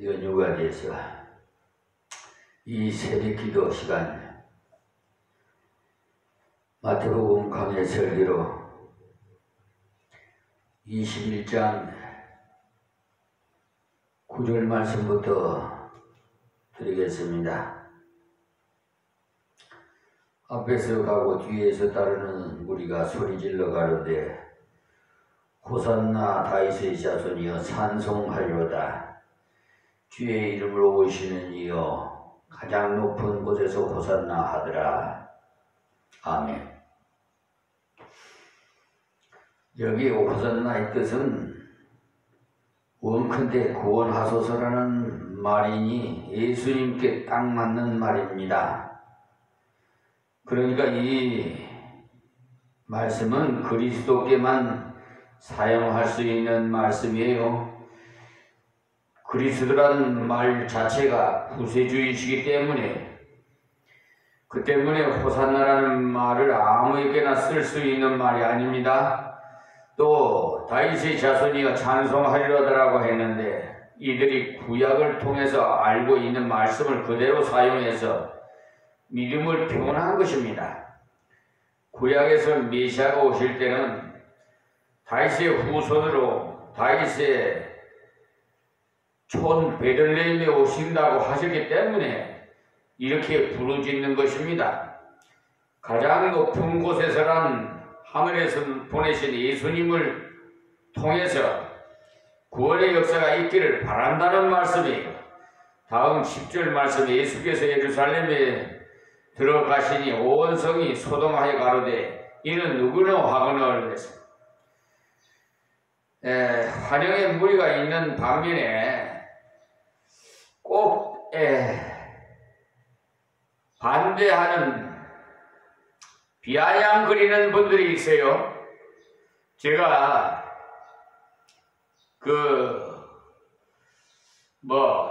연휴가 돼서 이 새벽기도 시간 마태복음 강해 설교로 21장 9절 말씀부터 드리겠습니다. 앞에서 가고 뒤에서 따르는 무리가 소리질러 가로되 호산나 다윗의 자손이여 찬송하리로다. 주의 이름으로 오시는 이여 가장 높은 곳에서 호산나 하더라. 아멘. 여기 호산나의 뜻은 원컨대 구원하소서라는 말이니 예수님께 딱 맞는 말입니다. 그러니까 이 말씀은 그리스도께만 사용할 수 있는 말씀이에요. 그리스도라는 말 자체가 구세주이시기 때문에 그 때문에 호산나라는 말을 아무에게나 쓸 수 있는 말이 아닙니다. 또 다윗의 자손이여 찬송하리로다라고 했는데 이들이 구약을 통해서 알고 있는 말씀을 그대로 사용해서 믿음을 표현한 것입니다. 구약에서 메시아가 오실 때는 다윗의 후손으로 다윗의 촌 베들레헴에 오신다고 하셨기 때문에 이렇게 부르짖는 것입니다. 가장 높은 곳에서란 하늘에서 보내신 예수님을 통해서 구원의 역사가 있기를 바란다는 말씀이에요. 다음 10절 말씀에 예수께서 예루살렘에 들어가시니 온 성이 소동하여 가로되 이는 누구노 하거늘 그랬습니다. 환영의 무리가 있는 반면에 꼭 반대하는 비아냥거리는 분들이 있어요. 제가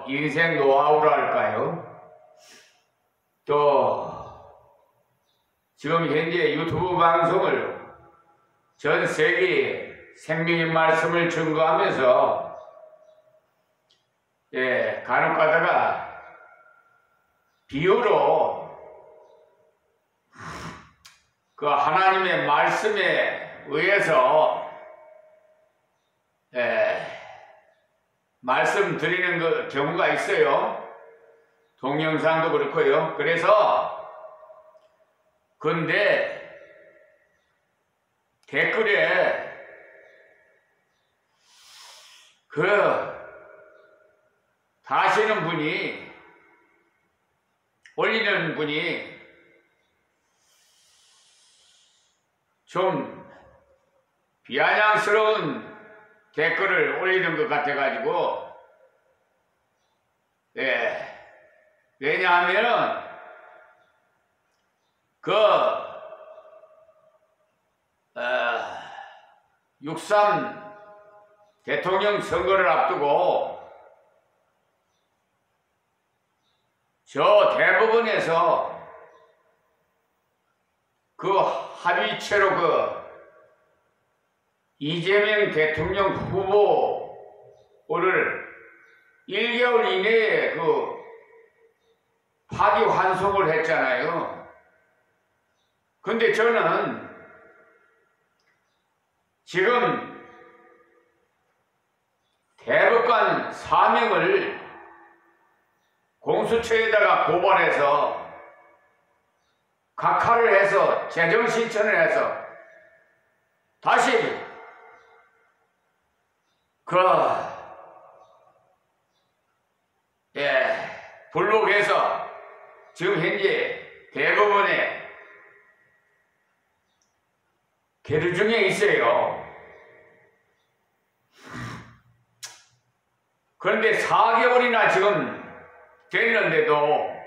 인생 노하우랄까요? 또 지금 현재 유튜브 방송을 전 세계에 생명의 말씀을 증거하면서 간혹 가다가 비유로 그 하나님의 말씀에 의해서 말씀드리는 경우가 있어요. 동영상도 그렇고요. 그래서 근데 댓글에 다시는 분이 올리는 분이 좀 비아냥스러운 댓글을 올리는 것 같아가지고 왜냐하면은 6.3 대통령 선거를 앞두고 저 대법원에서 합의체로 이재명 대통령 후보를 1개월 이내에 파기환송을 했잖아요. 근데 저는 지금 대법관 사명을 공수처에다가 고발해서 각하를 해서 재정신천을 해서 다시 블록에서 지금 현재 대법원에 계류 중에 있어요. 그런데 4개월이나 지금 됐는데도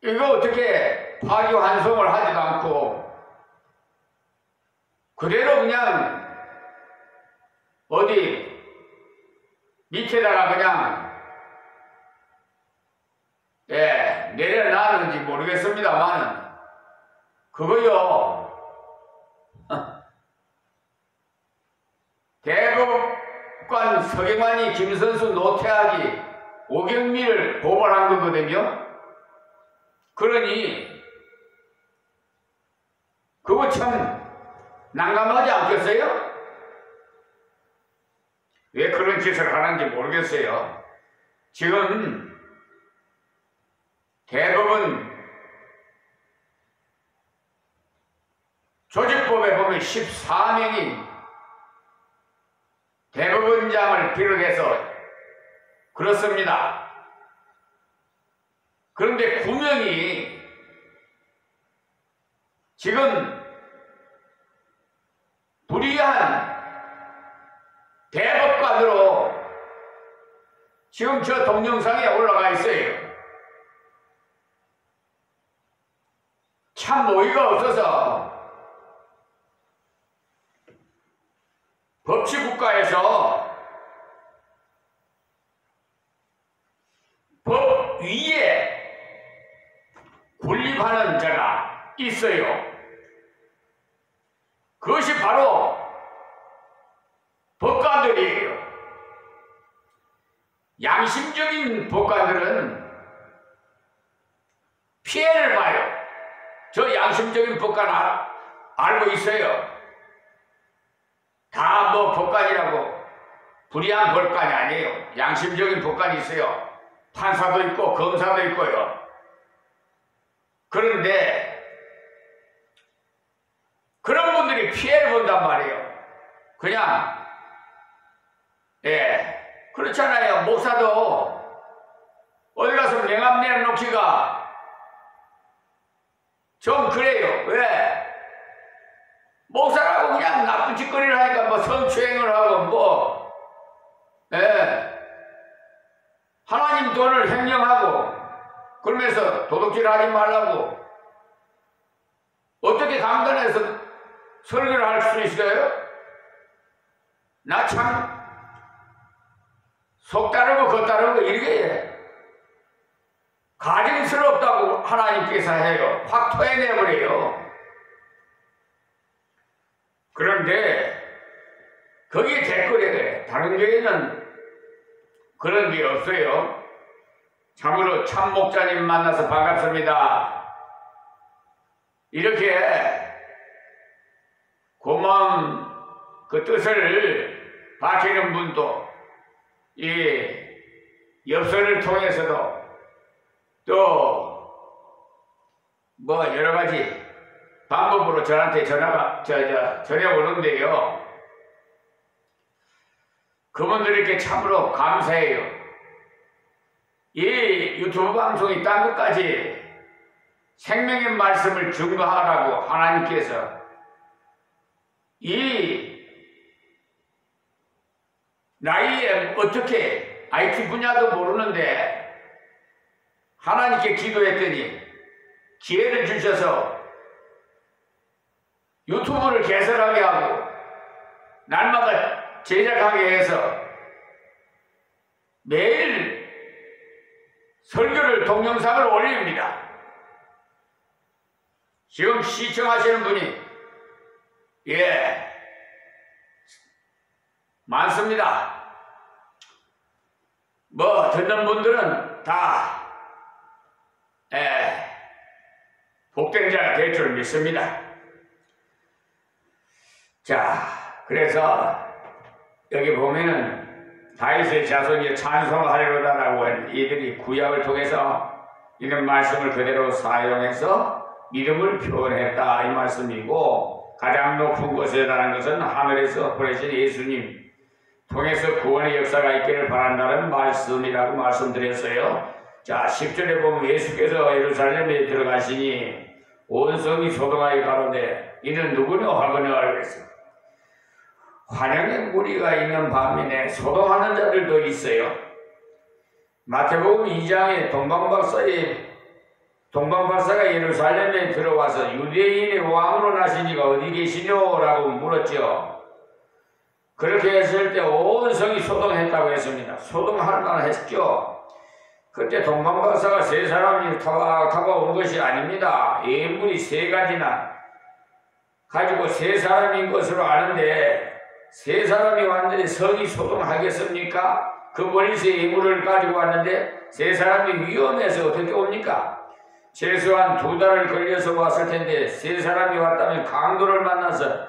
이거 어떻게 파기환송을 하지도 않고 그대로 그냥 어디 밑에다가 그냥 내려놨는지 모르겠습니다만 그거요 백관 서경환이 김선수 노태학이 오경미를 고발한 거거든요. 그러니 그거 참 난감하지 않겠어요? 왜 그런 짓을 하는지 모르겠어요. 지금 대법원 조직법에 보면 14명이 대법원장을 비롯해서 그렇습니다. 그런데 9명이 지금 불의한 대법관으로 지금 저 동영상에 올라가 있어요. 참 어이가 없어서 법치국가에서 법 위에 군립하는 자가 있어요. 그것이 바로 법관들이에요. 양심적인 법관들은 피해를 봐요. 저 양심적인 법관 알고 있어요. 다 뭐 법관이라고 불의한 법관이 아니에요. 양심적인 법관이 있어요. 판사도 있고 검사도 있고요. 그런데 그런 분들이 피해를 본단 말이에요. 그냥 그렇잖아요. 목사도 어디 가서 명함 내놓기가 좀 그래요. 왜? 목사라고 그냥 나쁜 짓거리를 하니까 뭐 성추행을 하고 하나님 돈을 횡령하고 그러면서 도둑질 하지 말라고 어떻게 강단에서 설교를 할 수 있어요? 나 참 속 다르고 겉 다르고 이렇게 가증스럽다고 하나님께서 해요. 확 토해내버려요. 그런데 거기에 댓글에 그래. 다른 교회는 그런 게 없어요. 참으로 참 목자님 만나서 반갑습니다. 이렇게 고마운 그 뜻을 밝히는 분도 이 엽서를 통해서도 또 뭐 여러 가지 방법으로 저한테 전화가 전해 오는데요. 그분들에게 참으로 감사해요. 이 유튜브 방송이 딴 것까지 생명의 말씀을 증거하라고 하나님께서 이 나이에 어떻게 IT 분야도 모르는데 하나님께 기도했더니 기회를 주셔서 유튜브를 개설하게 하고 날마다 제작하게 해서 매일 설교를 동영상을 올립니다. 지금 시청하시는 분이 많습니다. 뭐 듣는 분들은 다 복된 자가 될 줄 믿습니다. 자, 그래서 여기 보면은 다윗의 자손이 찬송하리로다라고 한 이들이 구약을 통해서 이런 말씀을 그대로 사용해서 믿음을 표현했다 이 말씀이고, 가장 높은 곳에라는 것은 하늘에서 보내신 예수님 통해서 구원의 역사가 있기를 바란다는 말씀이라고 말씀드렸어요. 자, 10절에 보면 예수께서 예루살렘에 들어가시니 온 성이 소동하여 가로되 이는 누구냐 하거늘 그랬습니다. 환영의 무리가 있는 반면에 소동하는 자들도 있어요. 마태복음 2장에 동방박사가 예루살렘에 들어와서 유대인의 왕으로 나신 이가 어디 계시뇨? 라고 물었죠. 그렇게 했을 때 온 성이 소동했다고 했습니다. 소동할 만했죠. 그때 동방박사가 세 사람이 다가온 것이 아닙니다. 예물이 세 가지나 가지고 세 사람인 것으로 아는데 세 사람이 왔는데 성이 소동하겠습니까? 그 멀리서 예물을 가지고 왔는데 세 사람이 위험해서 어떻게 옵니까? 최소한 2달을 걸려서 왔을 텐데 세 사람이 왔다면 강도를 만나서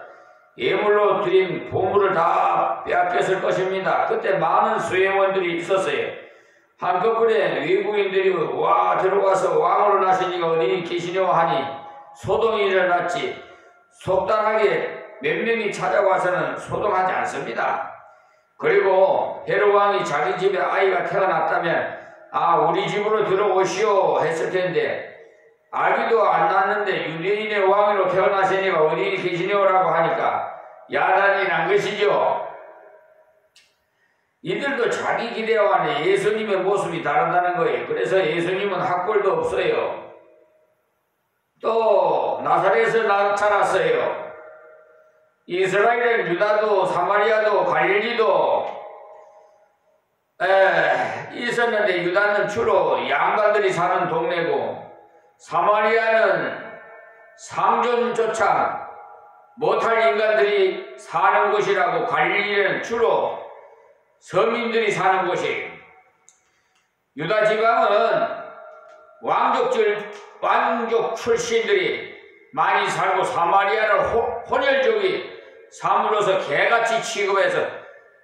예물로 드린 보물을 다 빼앗겼을 것입니다. 그때 많은 수행원들이 있었어요. 한꺼번에 외국인들이 들어와서 왕으로 나신 이가 어디 계시냐고 하니 소동이 일어났지. 속단하게 몇 명이 찾아와서는 소동하지 않습니다. 그리고 헤롯 왕이 자기 집에 아이가 태어났다면 우리 집으로 들어오시오 했을 텐데 아기도 안 낳았는데 유대인의 왕으로 태어나시니까 어디 계시냐고 하니까 야단이 난 것이죠. 이들도 자기 기대와는 예수님의 모습이 다르다는 거예요. 그래서 예수님은 학벌도 없어요. 또 나사렛에서 나타났어요. 이스라엘은 유다도 사마리아도 갈릴리도 있었는데 유다는 주로 양반들이 사는 동네고 사마리아는 상존조차 못할 인간들이 사는 곳이라고 갈릴리는 주로 서민들이 사는 곳이에요. 유다 지방은 왕족 출신들이 많이 살고 사마리아는 혼혈족이 사물로서 개같이 취급해서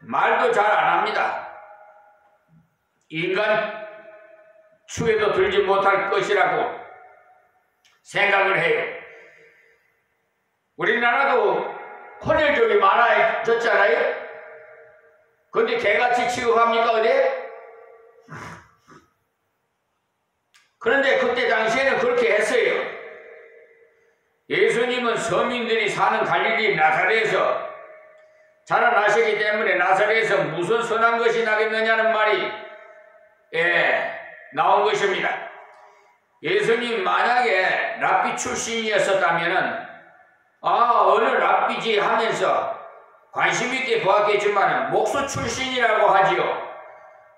말도 잘 안 합니다. 인간 축에도 들지 못할 것이라고 생각을 해요. 우리나라도 혼혈족이 많아졌잖아요. 근데 개같이 취급합니까 어디? 그런데 그때 당시에는 그렇게 했어요. 예수님은 서민들이 사는 갈릴리 나사렛에서 자라나시기 때문에 나사렛에서 무슨 선한 것이 나겠느냐는 말이 나온 것입니다. 예수님 만약에 랍비 출신이었었다면 어느 랍비지 하면서 관심 있게 보았겠지만 목수 출신이라고 하지요.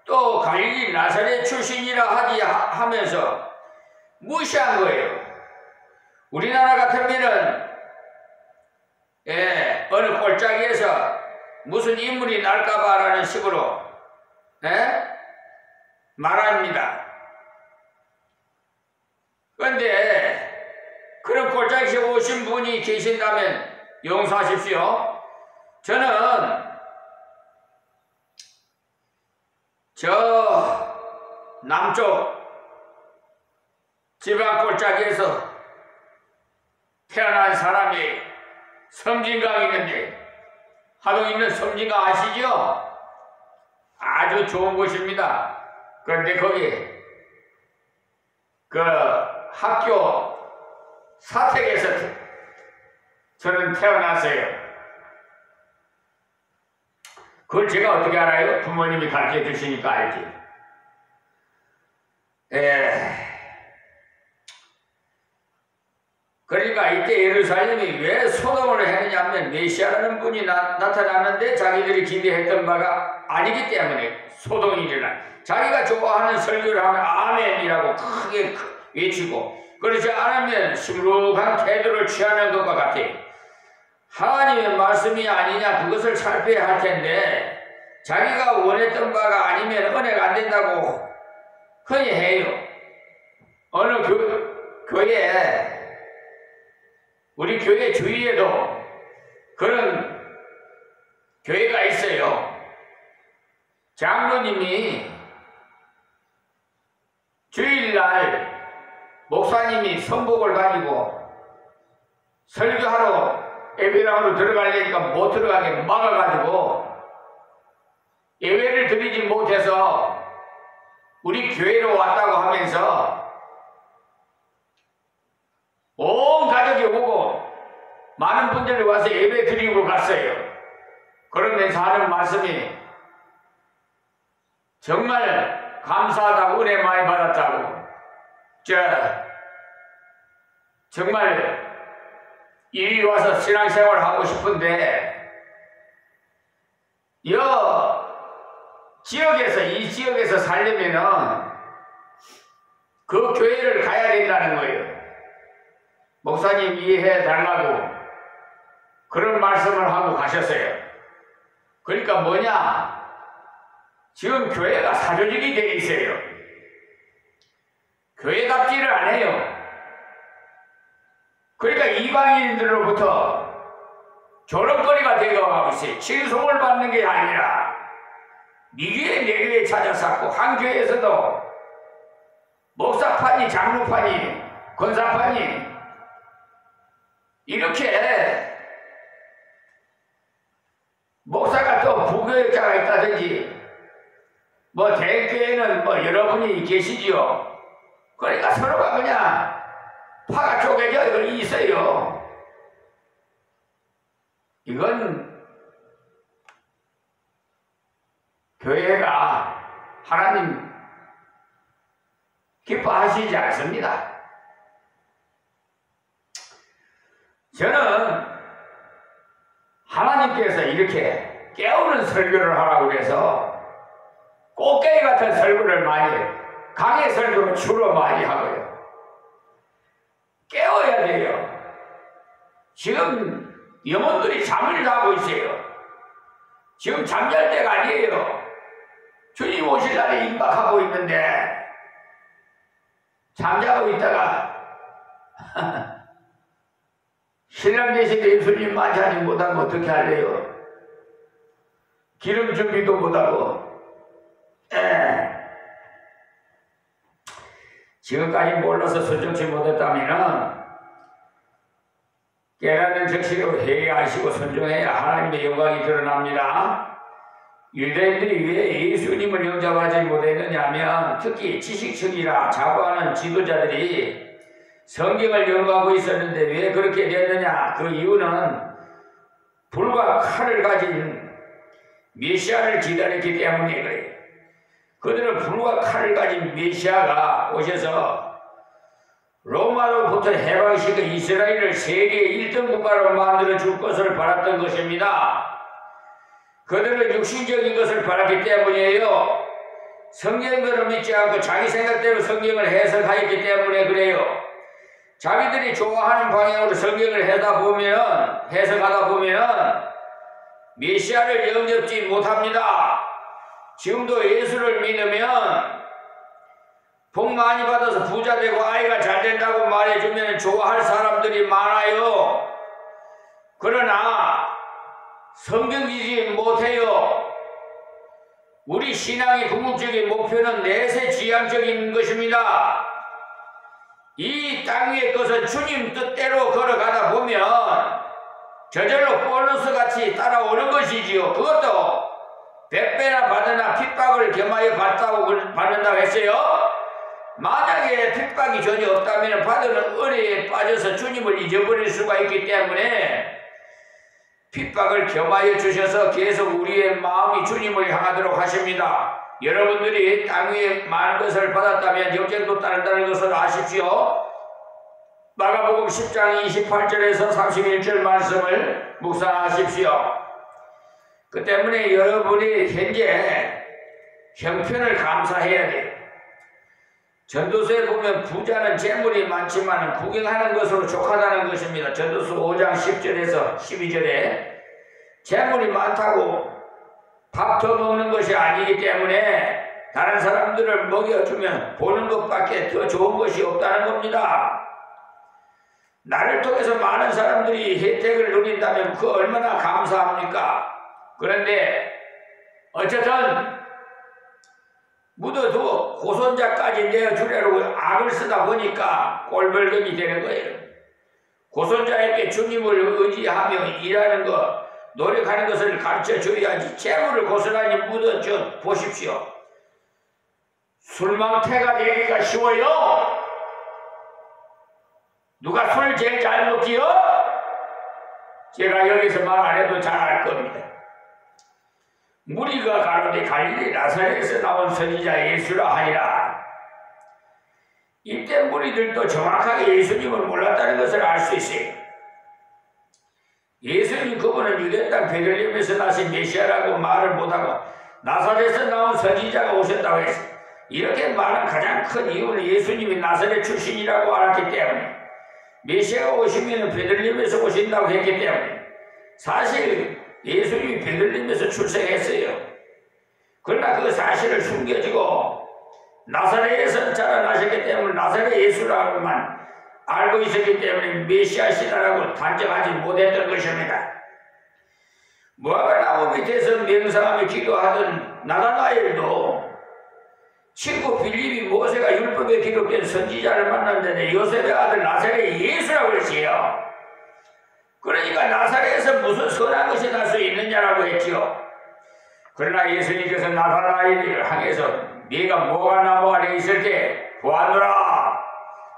또 갈릴리 나사렛 출신이라 하면서 무시한 거예요. 우리나라 같으면은 어느 골짜기에서 무슨 인물이 날까봐라는 식으로 말합니다. 그런데 그런 골짜기에 오신 분이 계신다면 용서하십시오. 저는 저 남쪽 지방 골짜기에서 태어난 사람이 섬진강 있는데 하동 있는 섬진강 아시죠? 아주 좋은 곳입니다. 그런데 거기 그 학교 사택에서 저는 태어났어요. 그걸 제가 어떻게 알아요? 부모님이 가르쳐 주시니까 알지. 그러니까 이때 예루살렘이 왜 소동을 했느냐면 메시아라는 분이 나타났는데 자기들이 기대했던 바가 아니기 때문에 소동이 일어나. 자기가 좋아하는 설교를 하면 아멘이라고 크게 외치고 그렇지 않으면 시무룩한 태도를 취하는 것과 같아. 하나님의 말씀이 아니냐 그것을 살펴야 할 텐데 자기가 원했던 바가 아니면 은혜가 안 된다고 흔히 해요. 어느 교회에 우리 교회 주위에도 그런 교회가 있어요. 장로님이 주일날 목사님이 성복을 가지고 설교하러 예배당으로 들어가려니까 못 들어가게 막아가지고 예배를 드리지 못해서 우리 교회로 왔다고 하면서 온 가족이 오고 많은 분들이 와서 예배 드리고 갔어요. 그러면서 하는 말씀이 정말 감사하다고 은혜 많이 받았다고 정말 이리 와서 신앙생활을 하고 싶은데 이 지역에서 살려면은 그 교회를 가야 된다는 거예요. 목사님 이해해 달라고 그런 말씀을 하고 가셨어요. 그러니까 뭐냐? 지금 교회가 사조직이 되어 있어요. 교회답지를 안 해요. 그러니까 이방인들로부터 조롱거리가 되어가고 있어요. 칭송을 받는 게 아니라 미교에 네 교회 찾아쌌고, 한 교회에서도 목사판이, 장로판이, 권사판이 이렇게 목사가 또 부교육자가 있다든지 뭐 대교회는 뭐 여러분이 계시지요. 그러니까 서로가 그냥 파가 쪼개져 있어요. 이건 교회가 하나님 기뻐하시지 않습니다. 저는 하나님께서 이렇게 깨우는 설교를 하라고 그래서 꽃게임 같은 설교를 많이, 강의 설교를 주로 많이 하고요. 깨워야 돼요. 지금 영혼들이 잠을 자고 있어요. 지금 잠잘 때가 아니에요. 주님 오실 날이 임박하고 있는데 잠자고 있다가 신랑 대신 예수님 맞이하지 못하면 어떻게 할래요? 기름 준비도 못하고. 지금까지 몰라서 순종치 못했다면 깨닫는 적시로 회개하시고 순종해야 하나님의 영광이 드러납니다. 유대인들이 왜 예수님을 영접하지 못했느냐 하면 특히 지식층이라 자부하는 지도자들이 성경을 연구하고 있었는데 왜 그렇게 됐느냐? 그 이유는 불과 칼을 가진 메시아를 기다렸기 때문에 그래요. 그들은 불과 칼을 가진 메시아가 오셔서 로마로부터 해방시켜 이스라엘을 세계 1등 국가로 만들어 줄 것을 바랐던 것입니다. 그들은 육신적인 것을 바랐기 때문이에요. 성경대로 믿지 않고 자기 생각대로 성경을 해석하였기 때문에 그래요. 자기들이 좋아하는 방향으로 성경을 해석하다 보면 메시아를 영접지 못합니다. 지금도 예수를 믿으면 복 많이 받아서 부자 되고 아이가 잘 된다고 말해주면 좋아할 사람들이 많아요. 그러나 성경 믿지 못해요. 우리 신앙의 궁극적인 목표는 내세지향적인 것입니다. 이 땅 위의 것은 주님 뜻대로 걸어가다 보면 저절로 보너스같이 따라오는 것이지요. 그것도 100배나 받으나 핍박을 겸하여 받는다고 했어요. 만약에 핍박이 전혀 없다면 받은 은혜에 빠져서 주님을 잊어버릴 수가 있기 때문에 핍박을 겸하여 주셔서 계속 우리의 마음이 주님을 향하도록 하십니다. 여러분들이 땅 위에 많은 것을 받았다면 역경도 따른다는 것을 아십시오. 마가복음 10장 28절에서 31절 말씀을 묵상하십시오. 그 때문에 여러분이 현재 형편을 감사해야 돼요. 전도서에 보면 부자는 재물이 많지만 구경하는 것으로 족하다는 것입니다. 전도서 5장 10절에서 12절에 재물이 많다고 밥 더 먹는 것이 아니기 때문에 다른 사람들을 먹여주면 보는 것밖에 더 좋은 것이 없다는 겁니다. 나를 통해서 많은 사람들이 혜택을 누린다면 그 얼마나 감사합니까? 그런데 어쨌든 묻어두고 고손자까지 내어주려고 악을 쓰다 보니까 꼴벌견이 되는 거예요. 고손자에게 주님을 의지하며 일하는 것, 노력하는 것을 가르쳐 줘야지 재물을 고스란히 묻어줘 보십시오. 술망태가 되기가 쉬워요. 누가 술 제일 잘 먹지요? 제가 여기서 말 안 해도 잘 알 겁니다. 무리가 가로되 갈릴리 나사렛에서 나온 선지자 예수라 하니라. 이때 무리들도 정확하게 예수님을 몰랐다는 것을 알 수 있어요. 예수님 그분은 유대 땅 베들레헴에서 나신 메시아라고 말을 못하고 나사렛에서 나온 선지자가 오셨다고 했어요. 이렇게 말한 가장 큰 이유는 예수님이 나사렛 출신이라고 알았기 때문에 메시아가 오시면 베들레헴에서 오신다고 했기 때문에 사실 예수님이 베들레헴에서 출생했어요. 그러나 그 사실을 숨겨지고 나사렛에서 자라나셨기 때문에 나사렛 예수라고만 알고 있었기 때문에 메시아시다라고 단정하지 못했던 것입니다. 모압의 나무 밑에서 명상하며 기도하던 나다나엘도 친구 빌립이 모세가 율법에 기록된 선지자를 만났는데 요셉의 아들 나사렛 예수라고 했어요. 그러니까 나사렛에서 무슨 선한 것이 날 수 있느냐라고 했지요. 그러나 예수님께서 나다나엘을 향해서 네가 뭐가 나무 아래 있을 때 보았노라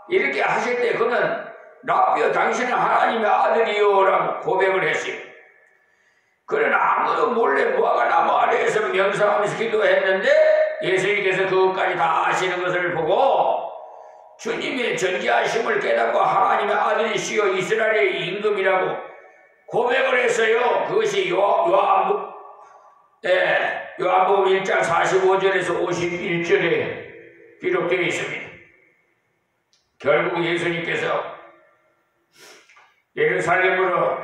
이렇게 하실 때 그는 랍비여 당신은 하나님의 아들이요 라고 고백을 했어요. 그러나 아무도 몰래 무화과 나무 아래에서 명상하면서 기도했는데 예수님께서 그것까지 다 아시는 것을 보고 주님의 전지하심을 깨닫고 하나님의 아들이시여 이스라엘의 임금이라고 고백을 했어요. 그것이 요한복음 1장 45절에서 51절에 기록되어 있습니다. 결국 예수님께서 예루살렘으로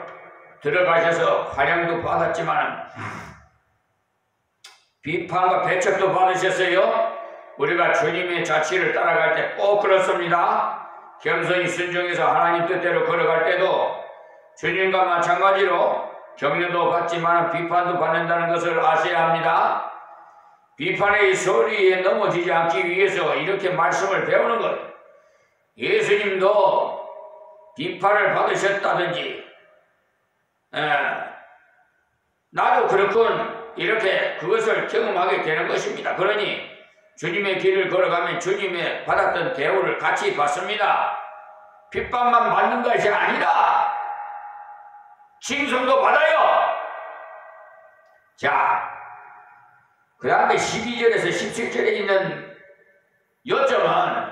들어가셔서 환영도 받았지만 비판과 배척도 받으셨어요. 우리가 주님의 자취를 따라갈 때 꼭 그렇습니다. 겸손히 순종해서 하나님 뜻대로 걸어갈 때도 주님과 마찬가지로 격려도 받지만 비판도 받는다는 것을 아셔야 합니다. 비판의 소리에 넘어지지 않기 위해서 이렇게 말씀을 배우는 것. 예수님도 비판을 받으셨다든지 나도 그렇군 이렇게 그것을 경험하게 되는 것입니다. 그러니 주님의 길을 걸어가면 주님의 받았던 대우를 같이 받습니다. 핍박만 받는 것이 아니라 칭송도 받아요. 자, 그 다음에 12절에서 17절에 있는 요점은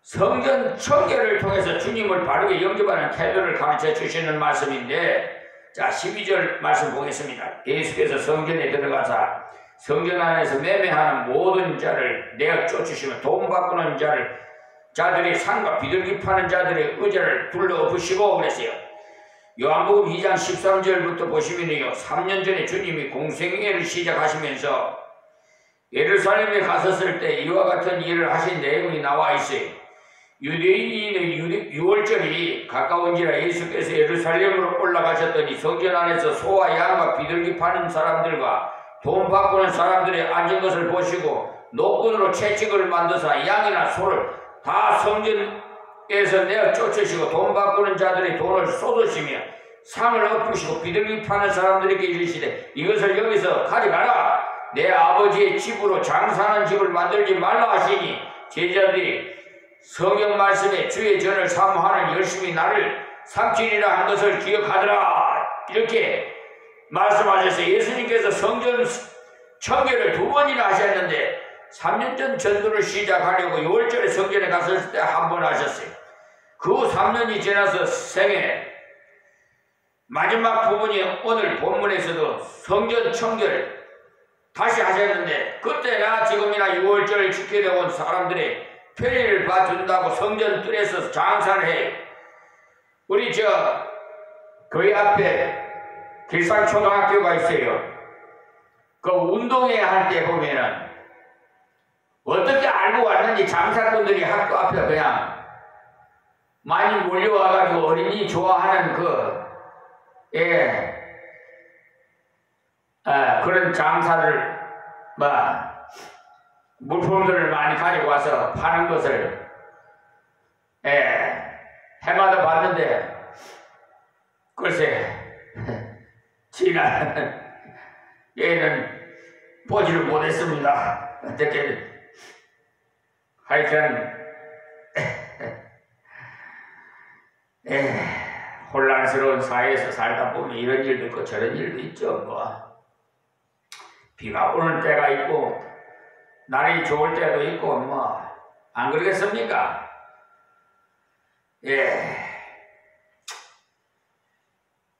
성전 청결을 통해서 주님을 바르게 영접하는 태도를 가르쳐 주시는 말씀인데, 자 12절 말씀 보겠습니다. 예수께서 성전에 들어가사 성전 안에서 매매하는 모든 자를 내어 쫓으시며 돈 바꾸는 자들이 상과 비둘기 파는 자들의 의자를 둘러엎으시고 그랬어요. 요한복음 2장 13절부터 보시면요, 3년 전에 주님이 공생애를 시작하시면서 예루살렘에 갔었을 때 이와 같은 일을 하신 내용이 나와 있어요. 유대인의 유월절이 가까운지라 예수께서 예루살렘으로 올라가셨더니 성전 안에서 소와 양과 비둘기 파는 사람들과 돈 바꾸는 사람들이 앉은 것을 보시고 노끈으로 채찍을 만드사 양이나 소를 다 성전에서 내어 쫓으시고 돈 바꾸는 자들이 돈을 쏟으시며 상을 엎으시고 비둘기 파는 사람들에게 이르시되 이것을 여기서 가져가라. 내 아버지의 집으로 장사하는 집을 만들지 말라 하시니 제자들이 성경 말씀에 주의 전을 사모하는 열심히 나를 삼키리라 한 것을 기억하더라. 이렇게 말씀하셨어요. 예수님께서 성전 청결을 2번이나 하셨는데 3년 전 전도를 시작하려고 6월절에 성전에 갔을 때 한 번 하셨어요. 그 후 3년이 지나서 생애 마지막 부분이 오늘 본문에서도 성전 청결 다시 하셨는데 그때나 지금이나 6월절을 지키려 온 사람들의 편의를 봐준다고 성전 뜰에서 장사를 해요. 우리 거기 앞에 길상초등학교가 있어요. 그 운동회 할 때 보면은 어떻게 알고 왔는지 장사꾼들이 학교 앞에 그냥 많이 몰려와가지고 어린이 좋아하는 그런 장사를 물품들을 많이 가지고 와서 파는 것을 해마다 봤는데 글쎄 지난 얘는 보지를 못했습니다. 어떻게 하여튼 혼란스러운 사회에서 살다 보면 이런 일도 있고 저런 일도 있죠. 비가 오는 때가 있고 날이 좋을 때도 있고 안 그러겠습니까?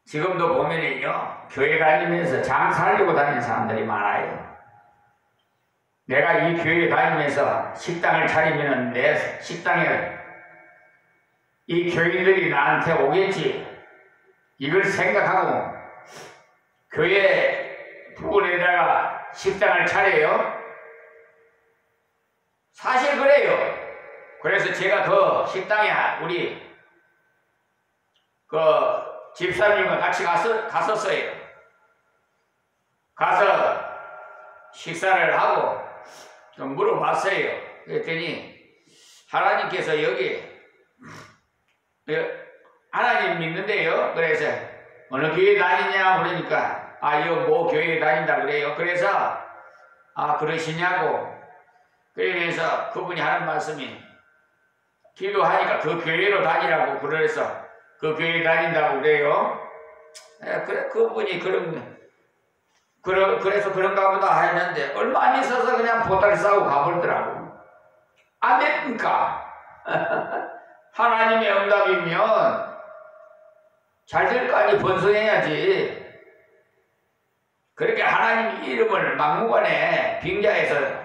지금도 보면은요, 교회 다니면서 장사하려고 다니는 사람들이 많아요. 내가 이 교회 다니면서 식당을 차리면은 내 식당에 이 교인들이 나한테 오겠지, 이걸 생각하고 교회 부근에다가 식당을 차려요. 사실 그래요. 그래서 제가 그 식당에 우리 그 집사님과 같이 갔었어요. 가서 식사를 하고 좀 물어봤어요. 그랬더니 하나님께서 여기 하나님 믿는데요. 그래서 어느 교회 다니냐 그러니까 이거 뭐 교회에 다닌다 그래요. 그래서 그러시냐고 그러면서 그분이 하는 말씀이 기도하니까 그 교회로 다니라고 그래서 그 교회 다닌다고 그래요. 그래 그분이 그래서 그런가 보다 했는데 얼마 안 있어서 그냥 보따리 싸고 가버리더라고. 안 됩니까? 하나님의 응답이면 잘 될 거 아니 번성해야지. 그렇게 하나님 이름을 막무가내 빙자해서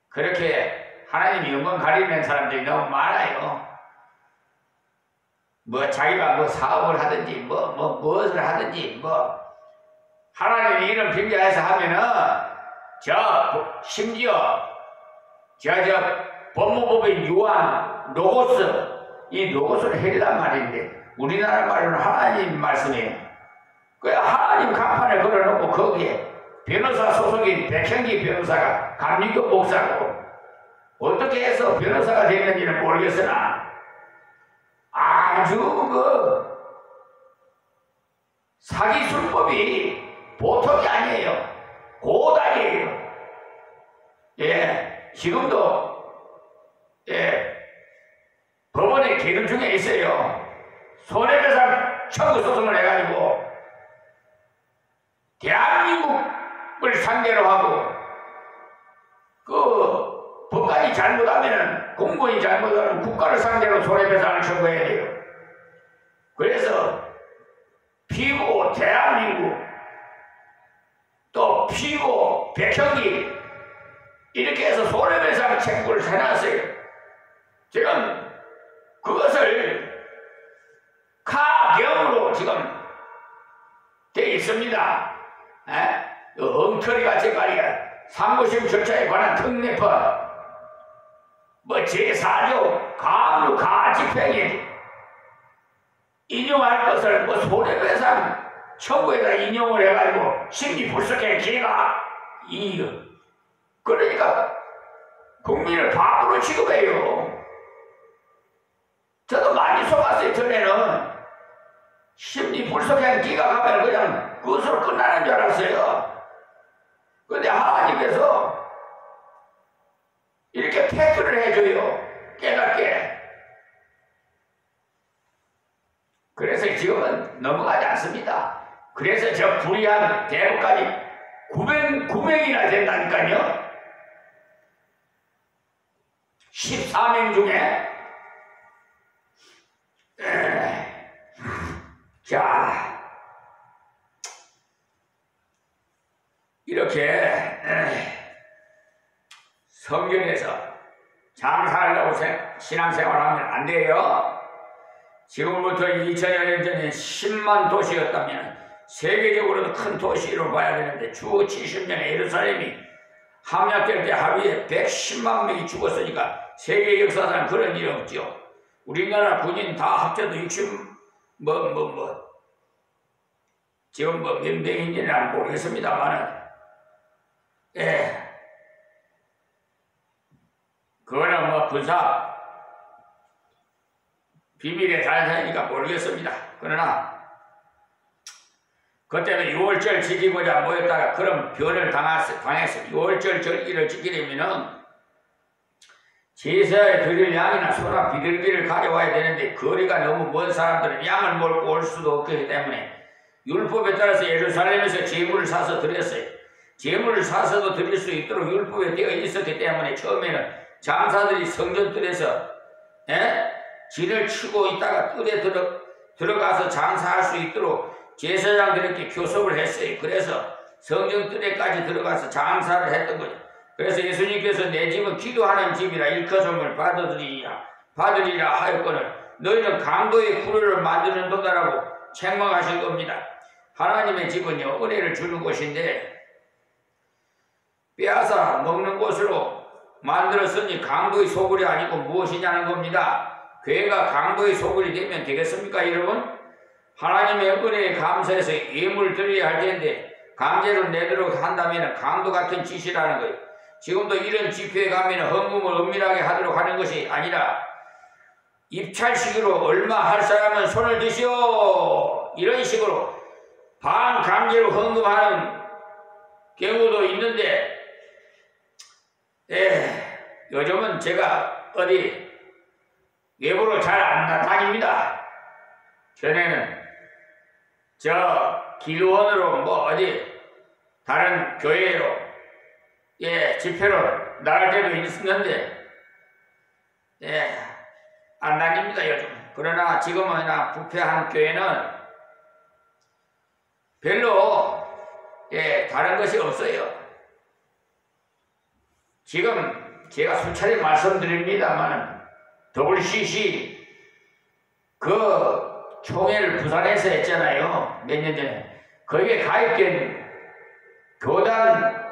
그렇게 하나님 영광 가리는 사람들이 너무 많아요. 뭐 자기가 뭐 사업을 하든지 무엇을 하든지 하나님 이름 빙자해서 하면은 심지어 법무법인 유한 로고스 이 로고스를 해리란 말인데 우리나라 말로는 하나님 말씀이에요. 그 하나님 간판을 걸어놓고 거기에 변호사 소속인 백현기 변호사가 감리교 목사고 어떻게 해서 변호사가 됐는지는 모르겠으나 아주 사기술법이 보통이 아니에요. 고달이에요. 지금도 법원에 계류 중에 있어요. 손해배상 청구 소송을 해가지고 대한민국을 상대로 하고 그 법관이 잘못하면은 공무원이 잘못하면 국가를 상대로 손해배상을 청구해야 돼요. 그래서 피고 대한민국 또 피고 백현기 이렇게 해서 손해배상 청구를 해놨어요. 지금 그것을 가경으로 지금 돼 있습니다. 엉터리 같이 말이야. 상고심 절차에 관한 특례법 제4조 가압류 가집행위 인용할 것을 손해배상 청구에다 인용을 해가지고 심리불속행 기회가 그러니까 국민을 바보로 취급해요. 저도 많이 속았어요. 전에는 심리불속행 기각하면 그냥 그것으로 끝나는 줄 알았어요. 근데 하나님께서 이렇게 팩트를 해줘요. 깨닫게. 그래서 지금은 넘어가지 않습니다. 그래서 저 불의한 대법까지 9명이나 된다니까요. 14명 중에 자 이렇게 성경에서 장사하려고 신앙생활하면 안 돼요. 지금부터 2000여 년 전에 10만 도시였다면 세계적으로도 큰 도시로 봐야 되는데 주 70년에 예루살렘이 함락될 때 하루에 110만 명이 죽었으니까 세계 역사상 그런 일이 없죠. 우리나라 군인 다 합쳐도 60 지금 몇 명인지는 모르겠습니다만은 그거는 군사 비밀에 달하니까 모르겠습니다. 그러나 그때는 6월절 지키고자 모였다가 그런 변을 당했어요. 6월절 절기를 지키려면은 제사에 드릴 양이나 소나 비둘기를 가져와야 되는데 거리가 너무 먼 사람들은 양을 몰고 올 수도 없기 때문에 율법에 따라서 예루살렘에서 제물을 사서 드렸어요. 제물을 사서도 드릴 수 있도록 율법에 되어 있었기 때문에 처음에는 장사들이 성전뜰에서 진을 치고 있다가 뜰에 들어가서 장사할 수 있도록 제사장들에게 교섭을 했어요. 그래서 성전뜰에까지 들어가서 장사를 했던 거죠. 그래서 예수님께서 내 집은 기도하는 집이라 일컬음을 받으리라 하였거늘 너희는 강도의 구루를 만드는 도다라고 책망하신 겁니다. 하나님의 집은요 은혜를 주는 곳인데 빼앗아 먹는 곳으로 만들었으니 강도의 소굴이 아니고 무엇이냐는 겁니다. 교회가 강도의 소굴이 되면 되겠습니까 여러분? 하나님의 은혜에 감사해서 예물을 드려야 할 텐데 강제로 내도록 한다면 강도 같은 짓이라는 거예요. 지금도 이런 집회에 가면 헌금을 은밀하게 하도록 하는 것이 아니라 입찰식으로 얼마 할 사람은 손을 드시오 이런 식으로 반강제로 헌금하는 경우도 있는데 요즘은 제가 어디 외부로 잘 안 다닙니다. 전에는 저 기원으로 뭐 어디 다른 교회로 집회로 나갈 때도 있었는데 안 다닙니다 요즘. 그러나 지금은 부패한 교회는 별로 다른 것이 없어요. 지금 제가 수차례 말씀드립니다만 WCC 그 총회를 부산에서 했잖아요. 몇 년 전에. 거기에 가입된 교단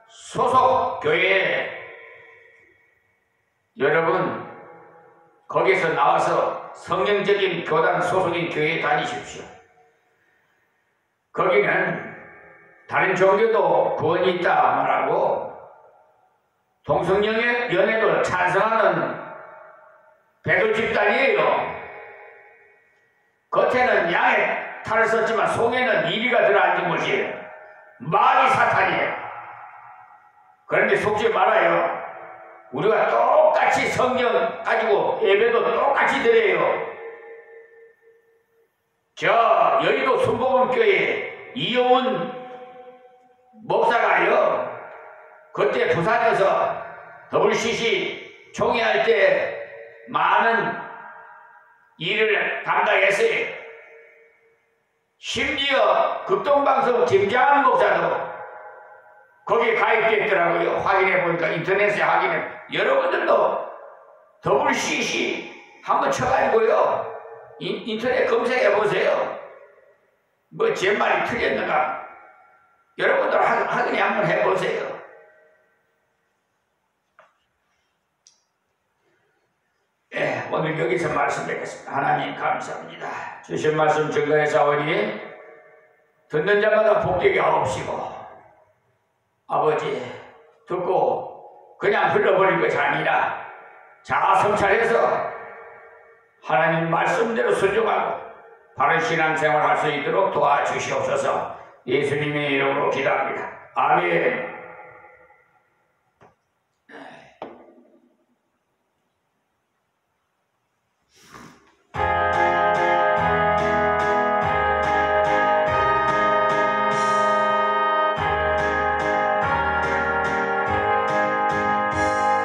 소속 교회 여러분 거기서 나와서 성경적인 교단 소속인 교회에 다니십시오. 거기는 다른 종교도 구원이 있다 말하고 동성연애도 찬성하는 배도 집단이에요. 겉에는 양의 탈을 썼지만 속에는 이리가 들어앉은 것이에요. 마귀 사탄이에요. 그런데 속지 말아요. 우리가 똑같이 성경 가지고 예배도 똑같이 드려요. 저 여의도 순복음교회 이용훈 목사가요. 그때 부산에서 WCC 총회할 때 많은 일을 담당했어요. 심지어 극동방송 김장한 목사도 거기에 가입됐더라고요. 확인해 보니까 인터넷에 확인해. 여러분들도 WCC 한번 쳐가지고요. 인터넷 검색해 보세요. 뭐 제 말이 틀렸는가? 여러분들 확인해 한번 해보세요. 오늘 여기서 말씀 뵙겠습니다. 하나님 감사합니다. 주신 말씀 증거해사오니 듣는 자마다 복되게 하옵시고 아버지 듣고 그냥 흘러버릴 것이 아니라 자아성찰해서 하나님 말씀대로 순종하고 바른 신앙생활 할 수 있도록 도와주시옵소서. 예수님의 이름으로 기도합니다. 아멘.